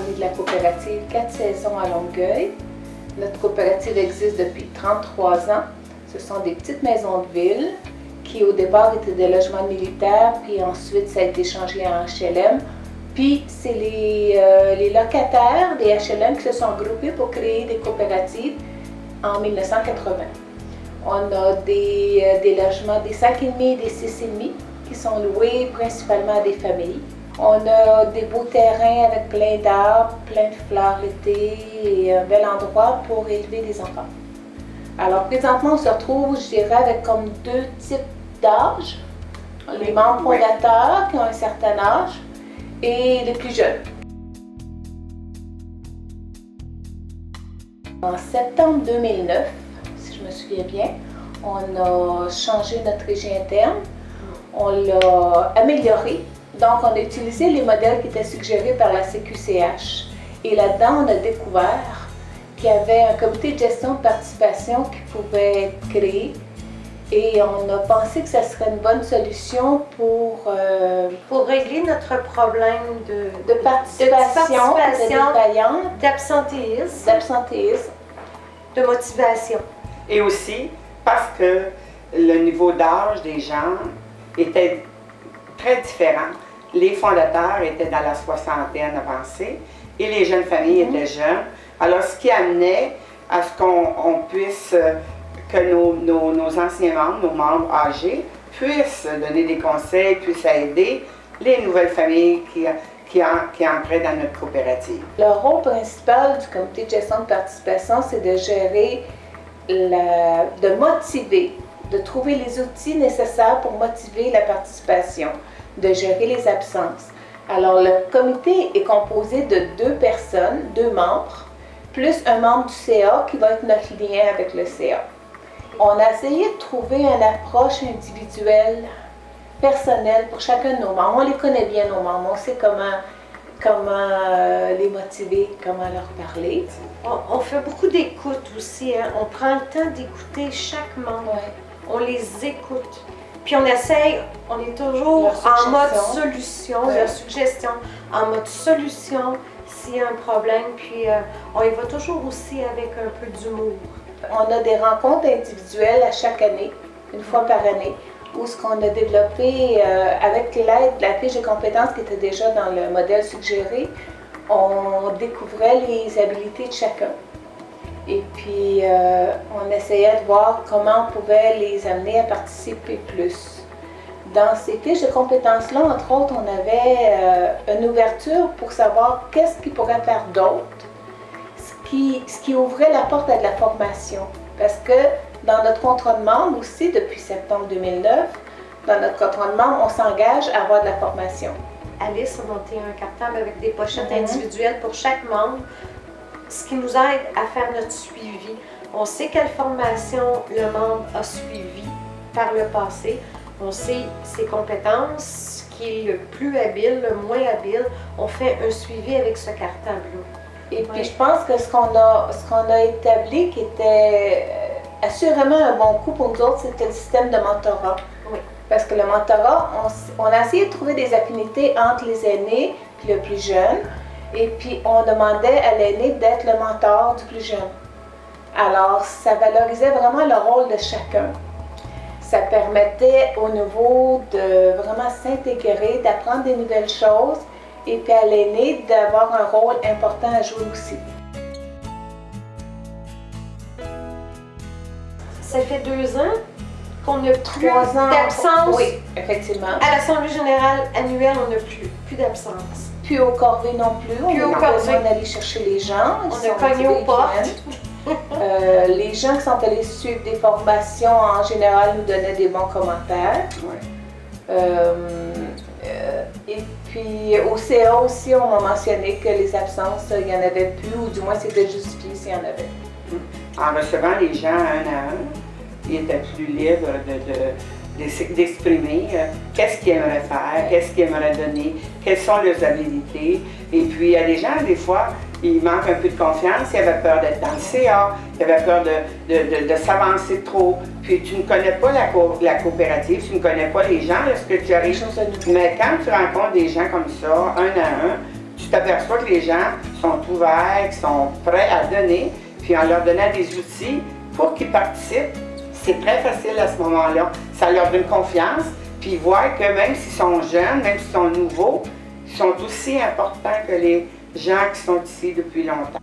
On est de la coopérative 4 saisons à Longueuil. Notre coopérative existe depuis 33 ans. Ce sont des petites maisons de ville qui au départ étaient des logements militaires, puis ensuite ça a été changé en HLM. Puis c'est les locataires des HLM qui se sont regroupés pour créer des coopératives en 1980. On a des logements des 5,5 et des 6,5 qui sont loués principalement à des familles. On a des beaux terrains avec plein d'arbres, plein de fleurs l'été et un bel endroit pour élever des enfants. Alors présentement, on se retrouve, je dirais, avec comme deux types d'âge. Les membres fondateurs qui ont un certain âge et les plus jeunes. En septembre 2009, si je me souviens bien, on a changé notre régie interne, on l'a améliorée. Donc, on a utilisé les modèles qui étaient suggérés par la CQCH. Et là-dedans, on a découvert qu'il y avait un comité de gestion de participation qui pouvait être créé. Et on a pensé que ça serait une bonne solution pour régler notre problème de participation, d'absentéisme, de motivation. Et aussi parce que le niveau d'âge des gens était très différent. Les fondateurs étaient dans la soixantaine avancée et les jeunes familles étaient jeunes. Alors, ce qui amenait à ce qu'on puisse, que nos anciens membres, nos membres âgés, puissent donner des conseils, puissent aider les nouvelles familles qui entraient dans notre coopérative. Le rôle principal du comité de gestion de participation, c'est de gérer, de motiver, de trouver les outils nécessaires pour motiver la participation, de gérer les absences. Alors, le comité est composé de 2 personnes, 2 membres, plus un membre du CA qui va être notre lien avec le CA. On a essayé de trouver une approche individuelle, personnelle pour chacun de nos membres. On les connaît bien, nos membres. On sait comment les motiver, comment leur parler. On fait beaucoup d'écoute aussi. Hein? On prend le temps d'écouter chaque membre. On les écoute. Puis on essaye, on est toujours en mode solution, leur suggestion, en mode solution s'il y a un problème. Puis on y va toujours aussi avec un peu d'humour. On a des rencontres individuelles à chaque année, une fois par année, où ce qu'on a développé avec l'aide de la fiche de compétences qui était déjà dans le modèle suggéré, on découvrait les habiletés de chacun. Et puis, on essayait de voir comment on pouvait les amener à participer plus. Dans ces fiches de compétences-là, entre autres, on avait une ouverture pour savoir qu'est-ce qu'ils pourraient faire d'autre, ce qui ouvrait la porte à de la formation. Parce que dans notre contrat de membre aussi, depuis septembre 2009, dans notre contrat de membre, on s'engage à avoir de la formation. Alice a monté un cartable avec des pochettes individuelles pour chaque membre, ce qui nous aide à faire notre suivi. On sait quelle formation le membre a suivi par le passé. On sait ses compétences, ce qui est le plus habile, le moins habile. On fait un suivi avec ce cartable-là. Et puis je pense que ce qu'on a établi qui était assurément un bon coup pour nous autres, c'était le système de mentorat. Oui. Parce que le mentorat, on a essayé de trouver des affinités entre les aînés et le plus jeune. Et puis, on demandait à l'aîné d'être le mentor du plus jeune. Alors, ça valorisait vraiment le rôle de chacun. Ça permettait au nouveau de vraiment s'intégrer, d'apprendre des nouvelles choses, et puis à l'aîné d'avoir un rôle important à jouer aussi. Ça fait 2 ans qu'on n'a plus 3 ans d'absence. Oui, effectivement. À l'Assemblée générale annuelle, on n'a plus d'absence. Puis au Corvée non plus, on a besoin d'aller chercher les gens. On a cogné aux portes. Les gens qui sont allés suivre des formations, en général, nous donnaient des bons commentaires. Et puis au CA aussi, on m'a mentionné que les absences, il n'y en avait plus, ou du moins c'était justifié s'il y en avait. En recevant les gens un à un, ils étaient plus libres d'exprimer qu'est-ce qu'ils aimeraient faire, qu'est-ce qu'ils aimeraient donner, quelles sont leurs habilités. Et puis, il y a des gens, des fois, ils manquent un peu de confiance, ils avaient peur d'être dans le CA, ils avaient peur de s'avancer trop. Puis, tu ne connais pas la coopérative, tu ne connais pas les gens lorsque tu arrives. Mais quand tu rencontres des gens comme ça, un à un, tu t'aperçois que les gens sont ouverts, qui sont prêts à donner, puis en leur donnant des outils pour qu'ils participent, c'est très facile à ce moment-là. Ça leur donne confiance, puis ils voient que même s'ils sont jeunes, même s'ils sont nouveaux, ils sont aussi importants que les gens qui sont ici depuis longtemps.